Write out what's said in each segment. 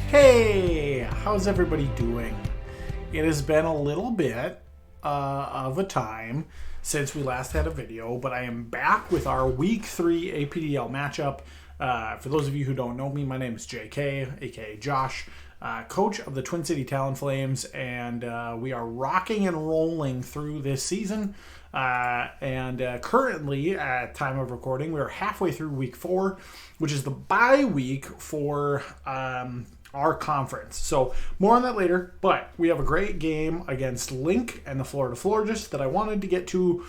Hey, how's everybody doing? It has been a little bit of a time since we last had a video, but I am back with our Week 3 APDL matchup. For those of you who don't know me, my name is JK, aka Josh, coach of the Twin City Talonflames, and we are rocking and rolling through this season. Currently, at time of recording, we are halfway through Week 4, which is the bye week for our conference. So more on that later, but we have a great game against Link and the Florida Florgess that I wanted to get to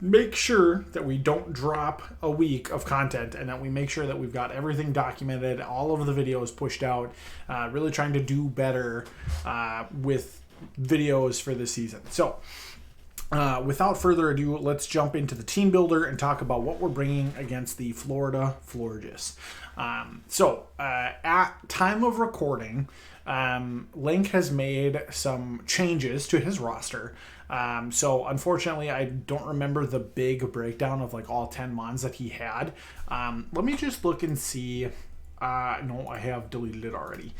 make sure that we don't drop a week of content and that we make sure that we've got everything documented, all of the videos pushed out, really trying to do better with videos for this season. So without further ado, let's jump into the team builder and talk about what we're bringing against the Florida Florgess. At time of recording, Link has made some changes to his roster. So unfortunately, I don't remember the big breakdown of like all 10 mons that he had. Let me just look and see. No, I have deleted it already.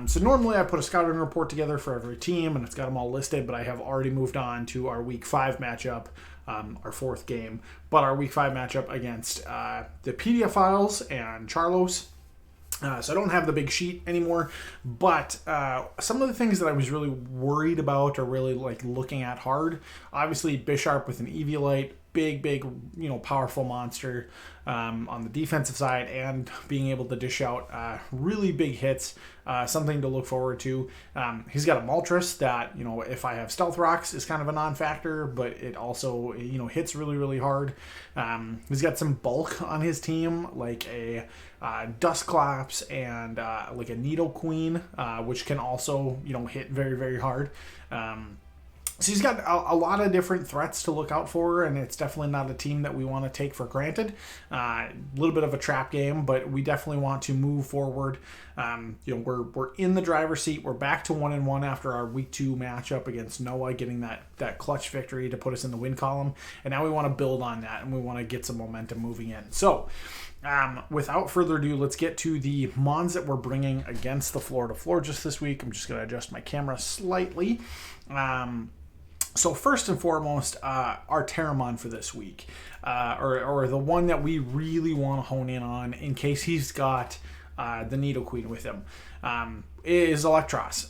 So normally I put a scouting report together for every team and it's got them all listed, but I have already moved on to our Week 5 matchup, our fourth game, but our Week 5 matchup against the Pedophiles and Charlos. So I don't have the big sheet anymore, but some of the things that I was really worried about or really like looking at hard, obviously Bisharp with an Eviolite, big, powerful monster on the defensive side and being able to dish out really big hits, something to look forward to. He's got a Moltres that, if I have Stealth Rocks is kind of a non-factor, but it also, hits really, really hard. He's got some bulk on his team, like a Dusclops and like a Nidoqueen, which can also, hit very, very hard. So he's got a lot of different threats to look out for, and it's definitely not a team that we want to take for granted. A little bit of a trap game, but we definitely want to move forward. We're in the driver's seat. We're back to 1-1 after our Week 2 matchup against Noah, getting that clutch victory to put us in the win column. And now we want to build on that, and we want to get some momentum moving in. So without further ado, let's get to the mons that we're bringing against the Florida Florgess this week. I'm just going to adjust my camera slightly. So first and foremost, our Terramon for this week, or the one that we really want to hone in on in case he's got the Nidoqueen with him, is Electros.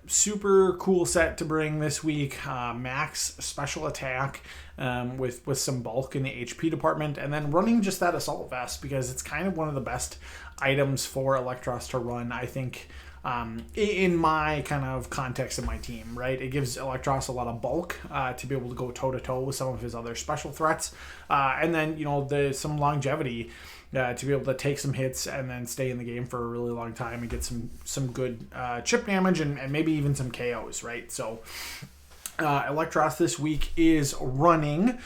Super cool set to bring this week. Max special attack with some bulk in the HP department, and then running just that Assault Vest because it's kind of one of the best items for Electros to run, I think. In my kind of context of my team, right? It gives Electros a lot of bulk to be able to go toe-to-toe with some of his other special threats. And then, some longevity to be able to take some hits and then stay in the game for a really long time and get some good chip damage and maybe even some KOs, right? So Electros this week is running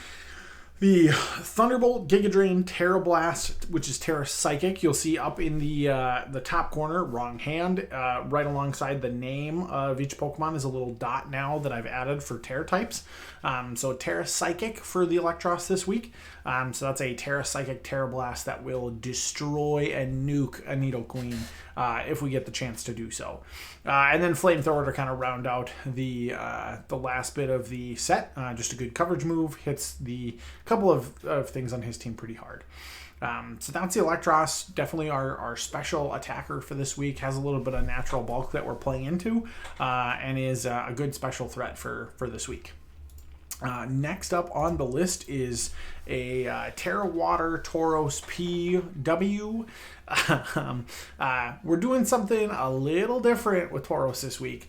the Thunderbolt, Giga Drain, Terra Blast, which is Terra Psychic. You'll see up in the top corner, wrong hand, right alongside the name of each Pokemon is a little dot now that I've added for Terra types. So Terra Psychic for the Electros this week. So that's a Terra Psychic, Terra Blast that will destroy and nuke a Nidoqueen if we get the chance to do so. And then Flamethrower to kind of round out the last bit of the set. Just a good coverage move, hits the couple of things on his team pretty hard. So that's the Electros, definitely our special attacker for this week, has a little bit of natural bulk that we're playing into, and is a good special threat for this week. Next up on the list is a Terra Water Tauros PW. We're doing something a little different with Tauros this week.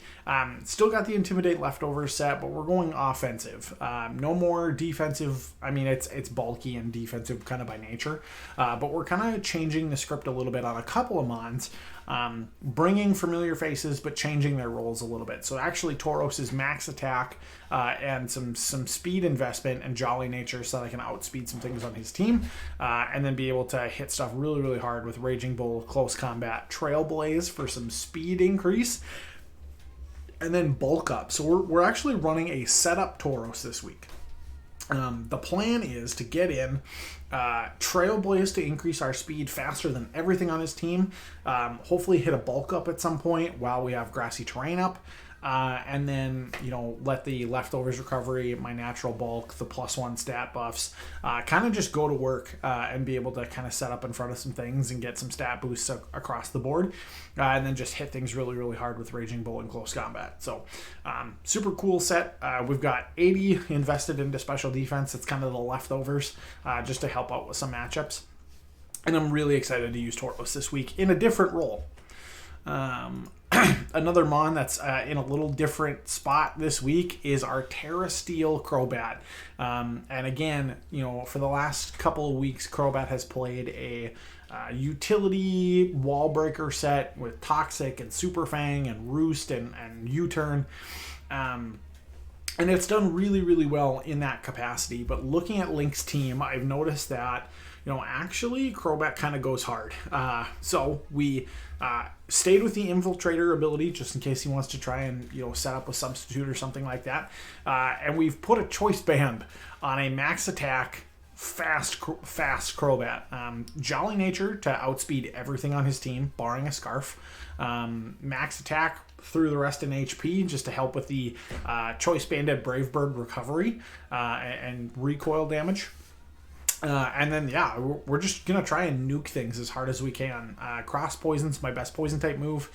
Still got the Intimidate leftover set, but we're going offensive. No more defensive. I mean, it's bulky and defensive kind of by nature, but we're kind of changing the script a little bit on a couple of mons. Bringing familiar faces, but changing their roles a little bit. So actually Tauros is max attack and some speed investment and jolly nature so that I can outspeed some things on his team and then be able to hit stuff really, really hard with Raging Bull, Close Combat, Trailblaze for some speed increase, and then bulk up. So we're actually running a setup Tauros this week. The plan is to get in Trailblaze to increase our speed faster than everything on his team. Hopefully hit a bulk up at some point while we have Grassy Terrain up. And then, let the Leftovers recovery, my natural bulk, the +1 stat buffs, kind of just go to work and be able to kind of set up in front of some things and get some stat boosts across the board. And then just hit things really, really hard with Raging Bull in close combat. So, super cool set. We've got 80 invested into special defense. It's kind of the leftovers just to help out with some matchups. And I'm really excited to use Tortless this week in a different role. Another mon that's in a little different spot this week is our Terra Steel Crobat. And again, for the last couple of weeks, Crobat has played a utility wall breaker set with Toxic and Super Fang and Roost and U-Turn. And it's done really, really well in that capacity. But looking at Link's team, I've noticed that, actually Crobat kind of goes hard. So we stayed with the Infiltrator ability just in case he wants to try and, set up a substitute or something like that. And we've put a choice band on a max attack, fast Crobat. Jolly Nature to outspeed everything on his team, barring a Scarf. Max attack through the rest in HP just to help with the choice banded Brave Bird recovery and recoil damage. And then, we're just going to try and nuke things as hard as we can. Cross Poison's my best poison type move.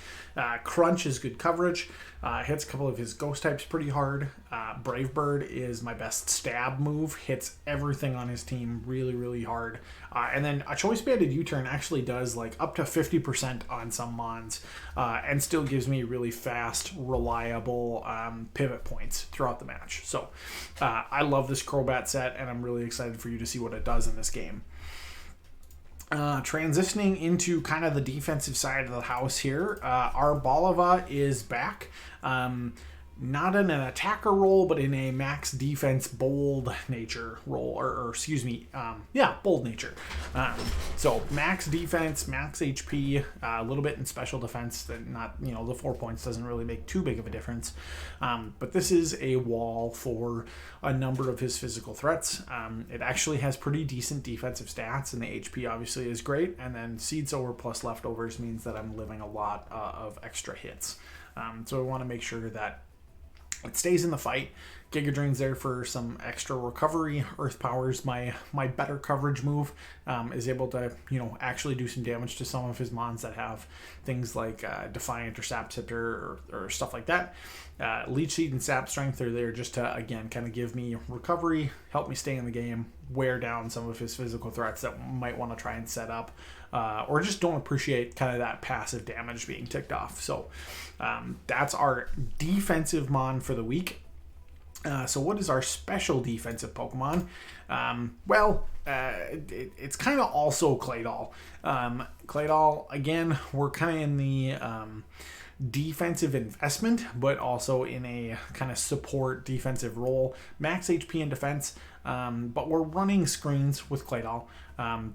Crunch is good coverage. Hits a couple of his ghost types pretty hard. Brave Bird is my best stab move. Hits everything on his team really, really hard. And then a choice banded U-turn actually does like up to 50% on some mons and still gives me really fast, reliable pivot points throughout the match. So I love this Crobat set, and I'm really excited for you to see what it does in this game. Transitioning into kind of the defensive side of the house here, our Balava is back. Not in an attacker role, but in a max defense bold nature role, bold nature. So max defense, max HP, a little bit in special defense. That not, the 4 points doesn't really make too big of a difference. But this is a wall for a number of his physical threats. It actually has pretty decent defensive stats, and the HP obviously is great. And then Seed Sower plus Leftovers means that I'm living a lot of extra hits. So I want to make sure that it stays in the fight. Giga Drain's there for some extra recovery. Earth Power's my better coverage move. Is able to, actually do some damage to some of his mons that have things like Defiant or Sap Scepter or stuff like that. Leech Seed and Sap Strength are there just to, again, kind of give me recovery, help me stay in the game, wear down some of his physical threats that might want to try and set up, or just don't appreciate kind of that passive damage being ticked off. So that's our defensive mon for the week. So what is our special defensive Pokemon? It's kind of also Claydol. Claydol, again, we're kind of in the defensive investment, but also in a kind of support defensive role. Max HP and defense, but we're running screens with Claydol.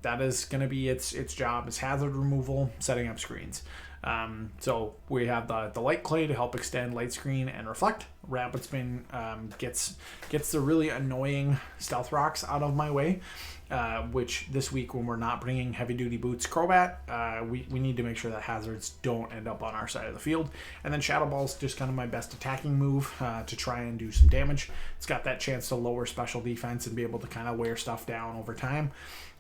That is going to be its job is hazard removal, setting up screens. So we have the Light Clay to help extend Light Screen and Reflect. Rapid Spin gets the really annoying Stealth Rocks out of my way, which this week when we're not bringing Heavy Duty Boots Crobat, we need to make sure that hazards don't end up on our side of the field. And then Shadow Ball's just kind of my best attacking move to try and do some damage. It's got that chance to lower special defense and be able to kind of wear stuff down over time.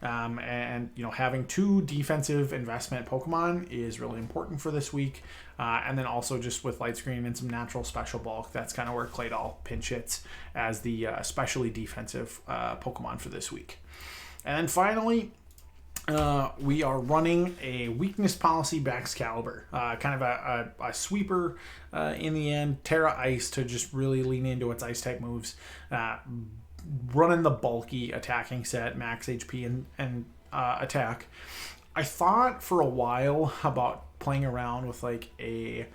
And having 2 defensive investment Pokemon is really important for this week. And then also just with Light Screen and some natural special bulk, that's kind of where Claydol pinch hits as the especially defensive Pokemon for this week. And then finally, we are running a weakness policy Baxcalibur, kind of a sweeper in the end. Terra Ice to just really lean into its ice type moves. Running the bulky attacking set, max HP and attack. I thought for a while about playing around with like a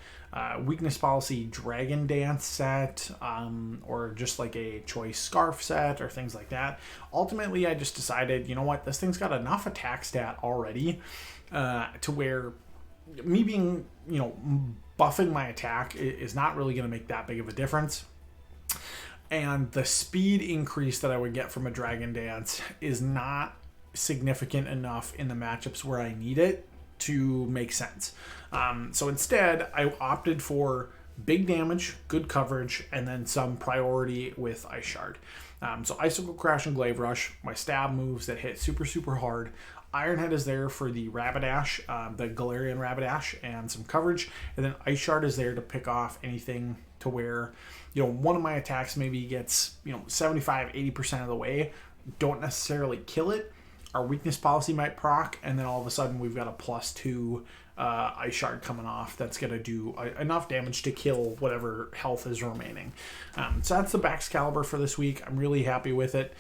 weakness policy Dragon Dance set, or just like a choice Scarf set or things like that. Ultimately, I just decided, this thing's got enough attack stat already to where me being, buffing my attack is not really going to make that big of a difference. And the speed increase that I would get from a Dragon Dance is not significant enough in the matchups where I need it to make sense. So instead, I opted for big damage, good coverage, and then some priority with Ice Shard. So Icicle Crash and Glaive Rush, my stab moves that hit super, super hard. Ironhead is there for the Rapidash, the Galarian Rapidash, and some coverage. And then Ice Shard is there to pick off anything to where, one of my attacks maybe gets, 75, 80% of the way. Don't necessarily kill it. Our weakness policy might proc, and then all of a sudden we've got a +2 Ice Shard coming off that's going to do enough damage to kill whatever health is remaining. So that's the Baxcalibur for this week. I'm really happy with it.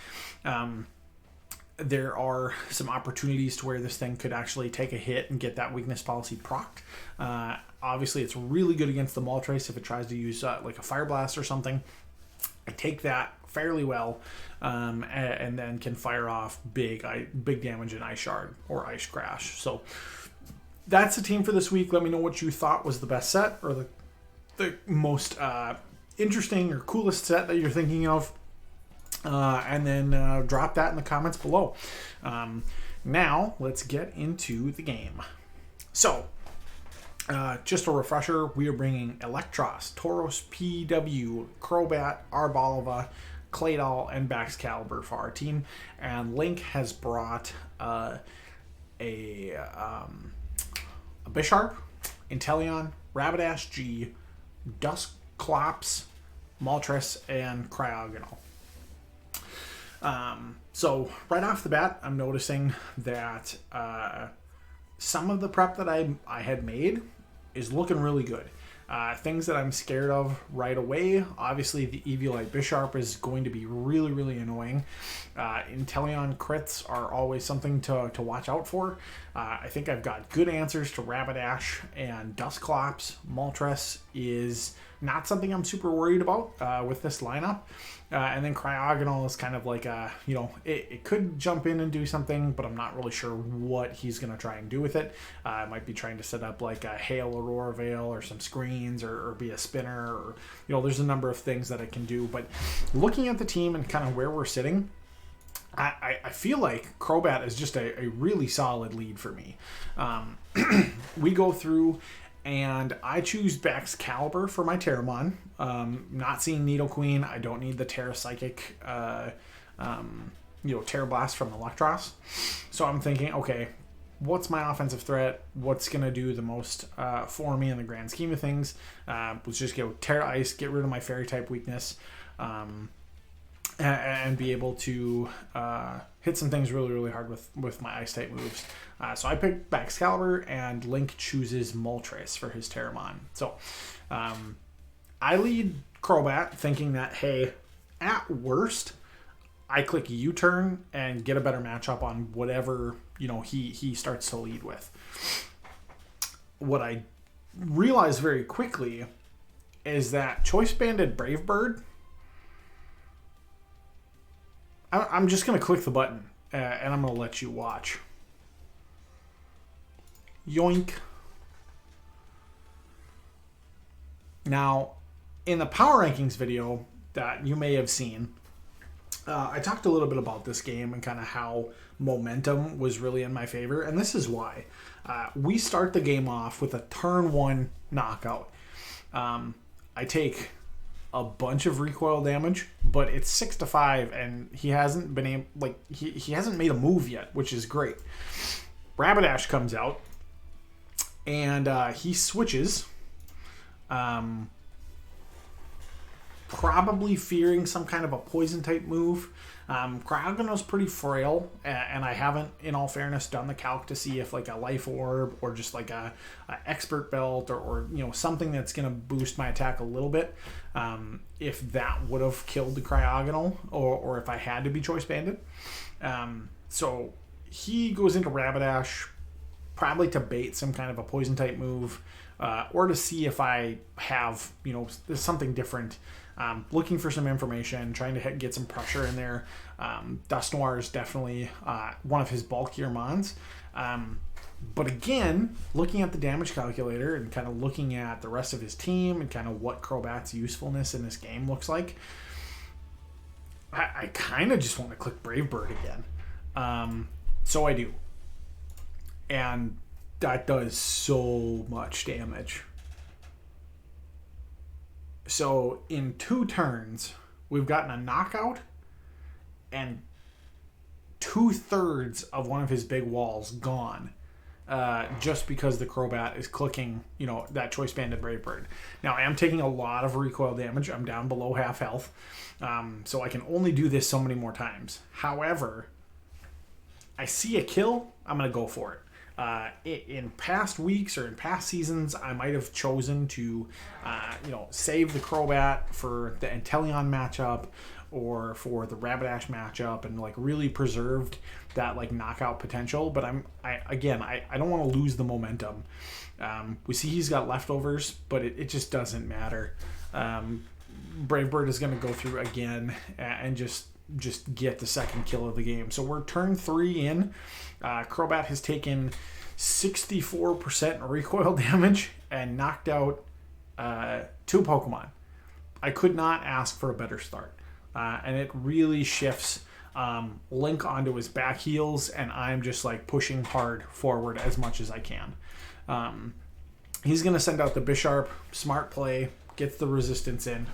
There are some opportunities to where this thing could actually take a hit and get that weakness policy procced. Obviously, it's really good against the Moltres if it tries to use like a Fire Blast or something. I take that fairly well, and then can fire off big damage in Ice Shard or Ice Crash. So that's the team for this week. Let me know what you thought was the best set or the most interesting or coolest set that you're thinking of. And then drop that in the comments below. Now, let's get into the game. So, just a refresher, we are bringing Electros, Tauros, PW, Crobat, Arboliva, Claydol, and Baxcalibur for our team. And Link has brought a Bisharp, Inteleon, Rapidash G, Dusclops, Moltres, and Cryogonal. So right off the bat, I'm noticing that some of the prep that I had made is looking really good. Things that I'm scared of right away, obviously the Eviolite Bisharp is going to be really, really annoying. Inteleon crits are always something to watch out for. I think I've got good answers to Rapidash and Dusclops. Moltres is not something I'm super worried about with this lineup. And then Cryogonal is kind of like it could jump in and do something, but I'm not really sure what he's going to try and do with it. I might be trying to set up like a Hail Aurora Veil or some screens or be a spinner or, there's a number of things that it can do. But looking at the team and kind of where we're sitting, I feel like Crobat is just a really solid lead for me. We go through and I choose Baxcalibur for my Terramon. Not seeing Nidoqueen. I don't need the Terra Psychic, Terra Blast from Electros. So I'm thinking, okay, what's my offensive threat? What's going to do the most for me in the grand scheme of things? Let's just go Terra Ice, get rid of my Fairy type weakness, and be able to hit some things really, really hard with my Ice type moves. So I picked Baxcalibur, and Link chooses Moltres for his Terramon. So I lead Crobat thinking that, hey, at worst, I click U-turn and get a better matchup on whatever he starts to lead with. What I realized very quickly is that Choice Banded Brave Bird, I'm just going to click the button, and I'm going to let you watch. Yoink. Now, in the Power Rankings video that you may have seen, I talked a little bit about this game and kind of how momentum was really in my favor, and this is why. We start the game off with a turn 1 knockout. I take a bunch of recoil damage, but it's 6-5, and he hasn't been able, he hasn't made a move yet, which is great. Rapidash comes out, and he switches, probably fearing some kind of a poison type move. Cryogonal's pretty frail, and I haven't, in all fairness, done the calc to see if like a Life Orb or just like a Expert Belt or something that's going to boost my attack a little bit, if that would have killed the Cryogonal or if I had to be Choice Banded. So he goes into Rapidash, probably to bait some kind of a poison type move, or to see if I have, there's something different. Looking for some information, trying to get some pressure in there. Dusknoir is definitely one of his bulkier mons. But again, looking at the damage calculator and kind of looking at the rest of his team and kind of what Crobat's usefulness in this game looks like, I kind of just want to click Brave Bird again. So I do. And that does so much damage. So in 2 turns, we've gotten a knockout and 2/3 of one of his big walls gone. Just because the Crobat is clicking, that Choice Banded Brave Bird. Now, I am taking a lot of recoil damage. I'm down below half health. So I can only do this so many more times. However, I see a kill, I'm going to go for it. In past weeks or in past seasons, I might have chosen to, save the Crobat for the Inteleon matchup or for the Rapidash matchup and really preserved that knockout potential. But I don't want to lose the momentum. We see he's got leftovers, but it just doesn't matter. Brave Bird is going to go through again and just get the second kill of the game. So we're turn 3 in. Crobat has taken 64% recoil damage and knocked out 2 Pokemon. I could not ask for a better start. And it really shifts Link onto his back heels, and I'm just pushing hard forward as much as I can. He's going to send out the Bisharp. Smart play. Gets the resistance in.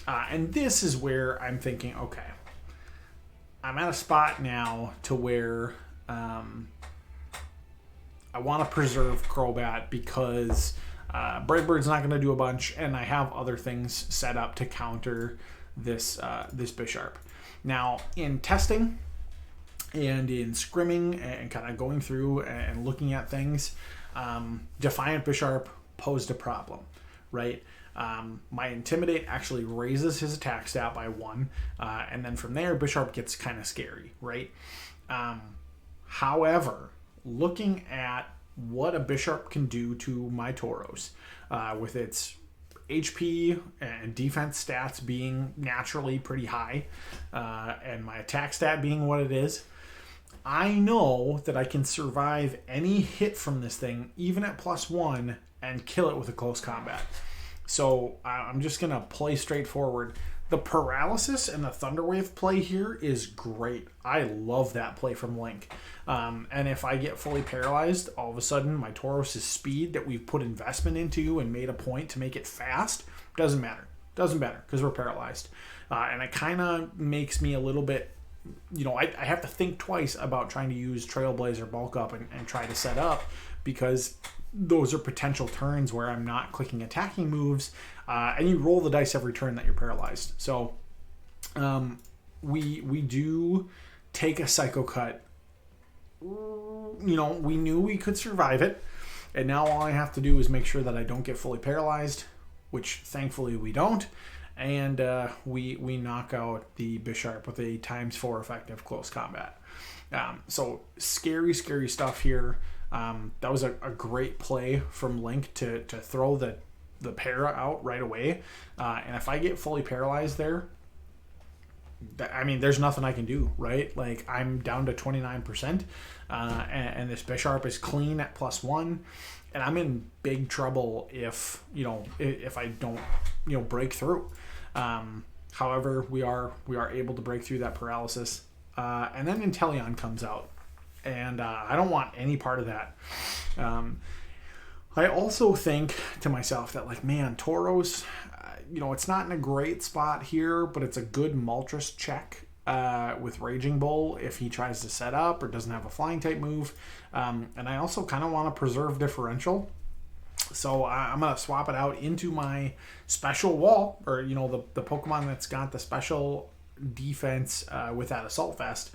And this is where I'm thinking, okay, I'm at a spot now to where I want to preserve Crobat because Brave Bird's not going to do a bunch, and I have other things set up to counter this Bisharp. Now, in testing and in scrimming and kind of going through and looking at things, Defiant Bisharp posed a problem, right? My Intimidate actually raises his attack stat by 1, and then from there, Bisharp gets kind of scary, right? However, looking at what a Bisharp can do to my Tauros, with its HP and defense stats being naturally pretty high, and my attack stat being what it is, I know that I can survive any hit from this thing, even at +1, and kill it with a close combat. So I'm just going to play straightforward. The paralysis and the Thunderwave play here is great. I love that play from Link. And if I get fully paralyzed, all of a sudden my Tauros' speed that we've put investment into and made a point to make it fast, doesn't matter. Doesn't matter because we're paralyzed. And it kind of makes me a little bit, I have to think twice about trying to use Trailblazer Bulk Up and try to set up, because those are potential turns where I'm not clicking attacking moves, and you roll the dice every turn that you're paralyzed. So we do take a Psycho Cut. We knew we could survive it, and now all I have to do is make sure that I don't get fully paralyzed, which thankfully we don't, and we knock out the Bisharp with a × 4 effective close combat. So scary stuff here. That was a great play from Link to throw the para out right away. And if I get fully paralyzed there, there's nothing I can do, right? I'm down to 29%, and this Bisharp is clean at +1, and I'm in big trouble if I don't, break through. However, we are able to break through that paralysis, and then Inteleon comes out. And I don't want any part of that. I also think to myself that, Tauros, it's not in a great spot here, but it's a good Moltres check with Raging Bull if he tries to set up or doesn't have a flying type move. And I also kind of want to preserve differential. So I'm going to swap it out into my special wall, or, the Pokemon that's got the special defense with that Assault Vest,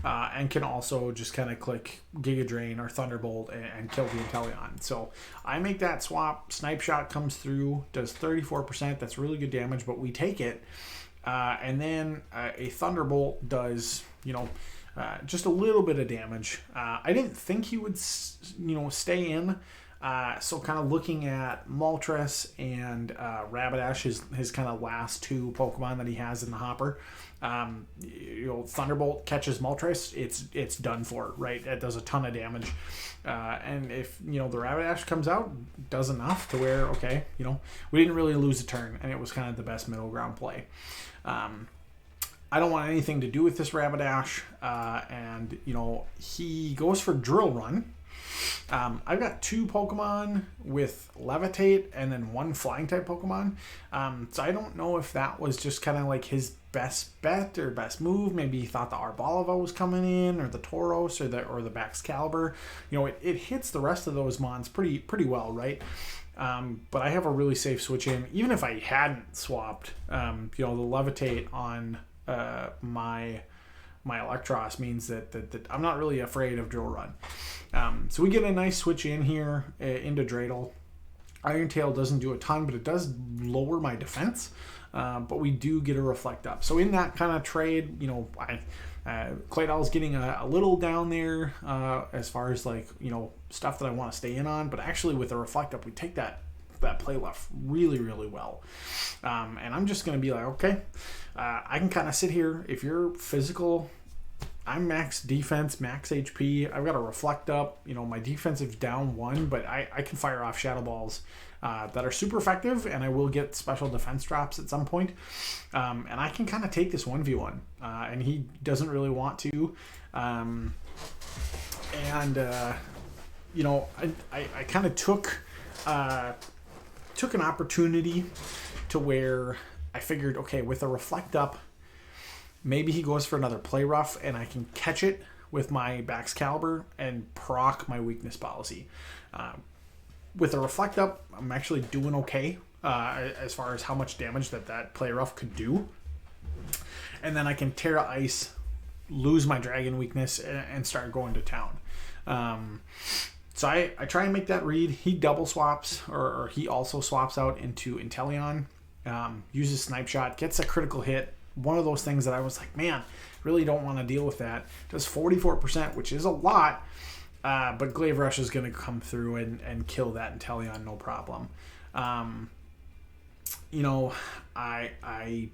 and can also just kind of click Giga Drain or Thunderbolt and kill the Inteleon. So I make that swap. Snipe Shot comes through, does 34%. That's really good damage, but we take it. And then a Thunderbolt does, just a little bit of damage. I didn't think he would, stay in. So kind of looking at Moltres and Rapidash, his kind of last 2 Pokemon that he has in the hopper. Thunderbolt catches Moltres, it's done for, right? It does a ton of damage. And if, the Rapidash comes out, does enough to where, okay, we didn't really lose a turn, and it was kind of the best middle ground play. I don't want anything to do with this Rapidash, and you know, he goes for Drill Run. I've got 2 Pokemon with Levitate and then 1 Flying type Pokemon. So I don't know if that was just kind of like his best bet or best move. Maybe he thought the Arboliva was coming in, or the Tauros, or the Baxcalibur. You know, it hits the rest of those mons pretty well, right? But I have a really safe switch in. Even if I hadn't swapped, you know, the Levitate on my Electros means that I'm not really afraid of Drill Run. So we get a nice switch in here into Dreidel. Iron Tail doesn't do a ton, but it does lower my defense. But we do get a Reflect Up. So in that kind of trade, you know, Claydol's getting a little down there as far as like, you know, stuff that I want to stay in on. But actually with the Reflect Up, we take that play left really well. And I'm just going to be like, okay, I can kind of sit here. If you're physical, I'm max defense, max HP. I've got a Reflect Up. You know, my defensive's down 1, but I can fire off Shadow Balls that are super effective, and I will get special defense drops at some point. And I can kind of take this 1v1, and he doesn't really want to. You know, I kind of took an opportunity to where I figured, okay, with a Reflect Up, maybe he goes for another Play Rough, and I can catch it with my Baxcalibur and proc my Weakness Policy. With a Reflect Up, I'm actually doing okay as far as how much damage that Play Rough could do. And then I can Terra Ice, lose my Dragon Weakness, and start going to town. So I try and make that read. He double swaps, or he also swaps out into Inteleon, uses Snipe Shot, gets a critical hit. One of those things that I was like, man, really don't want to deal with that. Does 44%, which is a lot, but Glaive Rush is going to come through and kill that Inteleon, no problem. You know, I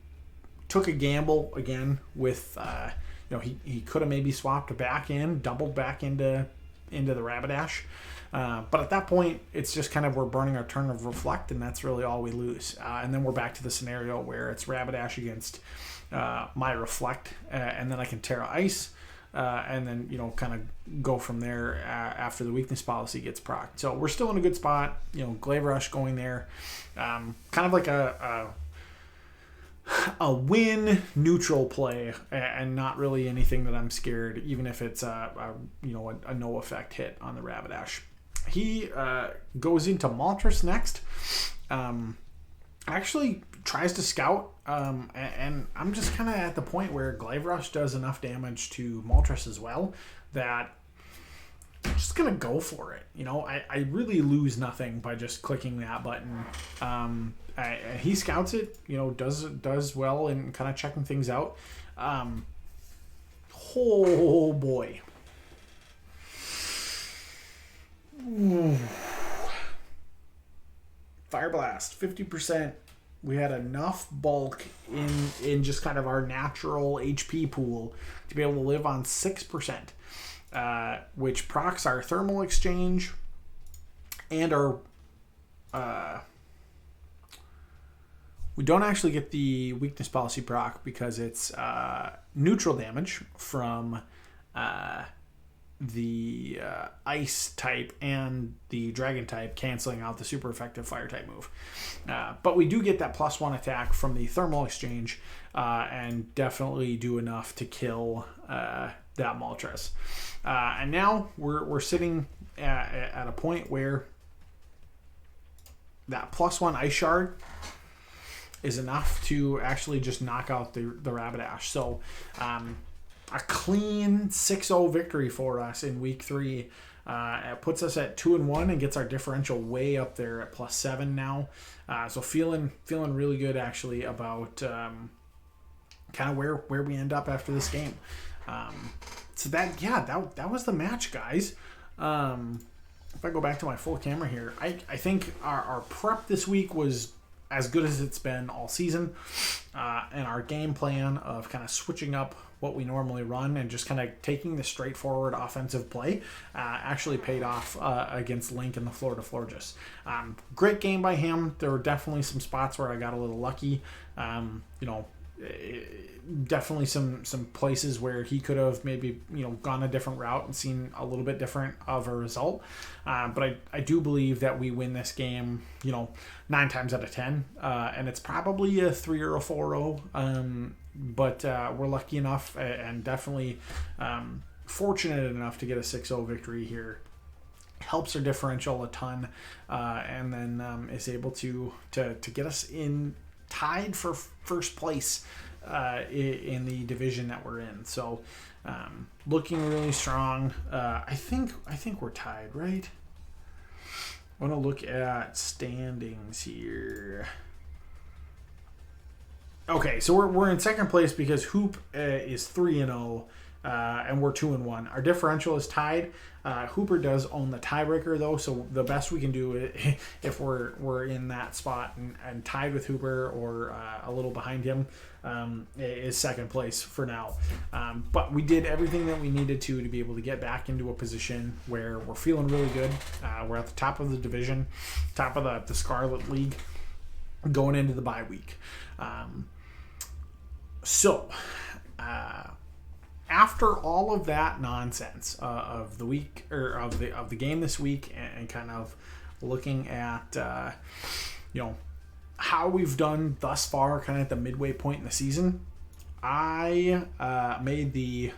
took a gamble again with, you know, he could have maybe swapped back in, doubled back into the Rapidash. But at that point, it's just kind of we're burning our turn of Reflect, and that's really all we lose. And then we're back to the scenario where it's Rapidash against my Reflect, and then I can Terra Ice, and then, you know, kind of go from there after the Weakness Policy gets procced. So we're still in a good spot. You know, Glaive Rush going there. Kind of like a win neutral play, and not really anything that I'm scared, even if it's you know, a no effect hit on the Rapidash. He goes into Moltres next. Actually tries to scout, and I'm just kind of at the point where Glaive Rush does enough damage to Moltres as well that I'm just gonna go for it. You know, I really lose nothing by just clicking that button. He scouts it, you know, does well in kind of checking things out. Oh boy. Ooh. Fire Blast, 50%. We had enough bulk in just kind of our natural HP pool to be able to live on 6%, which procs our Thermal Exchange and our... we don't actually get the Weakness Policy proc because it's neutral damage from the Ice type and the Dragon type, canceling out the super effective Fire type move. But we do get that +1 attack from the Thermal Exchange, and definitely do enough to kill that Moltres. And now we're sitting at a point where that +1 Ice Shard is enough to actually just knock out the Rapidash. So a clean 6-0 victory for us in week 3. It puts us at 2-1 and gets our differential way up there at +7 now. So feeling really good actually about kind of where we end up after this game. So that was the match, guys. If I go back to my full camera here, I think our prep this week was as good as it's been all season, and our game plan of kind of switching up what we normally run and just kind of taking the straightforward offensive play actually paid off against Link and the Florida Florgess. Great game by him. There were definitely some spots where I got a little lucky. You know, definitely some places where he could have maybe, you know, gone a different route and seen a little bit different of a result. But I do believe that we win this game, you know, 9 times out of 10. And it's probably a 3 or a 4-0. But we're lucky enough and definitely fortunate enough to get a 6-0 victory here. Helps our differential a ton, and then is able to get us in tied for first place in the division that we're in. So looking really strong. I think we're tied, right? I want to look at standings here. Okay, so we're in second place because Hoop is 3-0. And we're 2-1. Our differential is tied. Hooper does own the tiebreaker though, so the best we can do if we're in that spot and tied with Hooper or a little behind him is second place for now. But we did everything that we needed to be able to get back into a position where we're feeling really good. We're at the top of the division, top of the Scarlet League, going into the bye week. After all of that nonsense of the week or of the game this week, and kind of looking at you know, how we've done thus far, kind of at the midway point in the season, I made the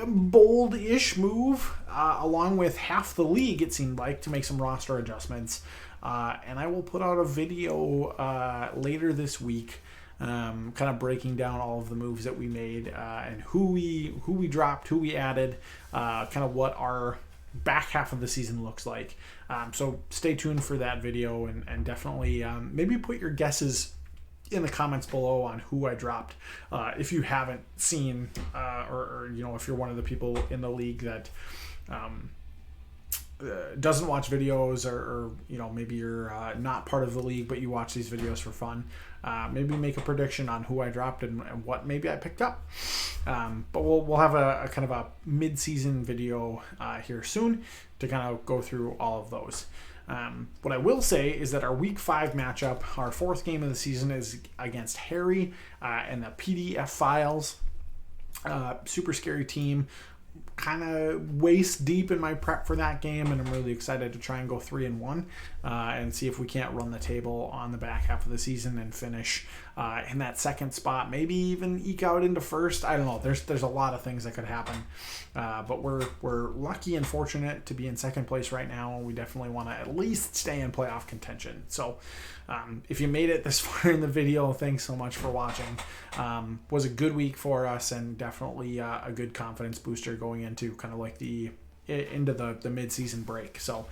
bold-ish move along with half the league, it seemed like, to make some roster adjustments, and I will put out a video later this week. Kind of breaking down all of the moves that we made and who we dropped, who we added, kind of what our back half of the season looks like. So stay tuned for that video and definitely maybe put your guesses in the comments below on who I dropped. If you haven't seen or you know, if you're one of the people in the league that doesn't watch videos or you know, maybe you're not part of the league but you watch these videos for fun, maybe make a prediction on who I dropped and what maybe I picked up. But we'll have a kind of a mid-season video here soon to kind of go through all of those. What I will say is that our week 5 matchup, our 4th game of the season, is against Harry and the PDF Files. Super scary team. Kind of waist deep in my prep for that game, and I'm really excited to try and go 3-1 and see if we can't run the table on the back half of the season and finish in that second spot, maybe even eke out into first. I don't know. There's a lot of things that could happen, but we're lucky and fortunate to be in second place right now. We definitely want to at least stay in playoff contention. So if you made it this far in the video, thanks so much for watching. Was a good week for us and definitely a good confidence booster going into kind of like the mid-season break. So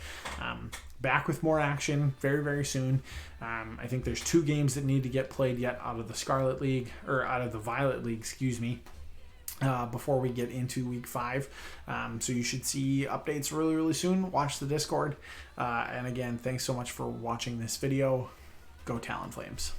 back with more action very, very soon. I think there's 2 games that need to get played yet out of the Scarlet League, or out of the Violet League, excuse me, before we get into week 5. So you should see updates really, really soon. Watch the Discord. And again, thanks so much for watching this video. Go Talonflames.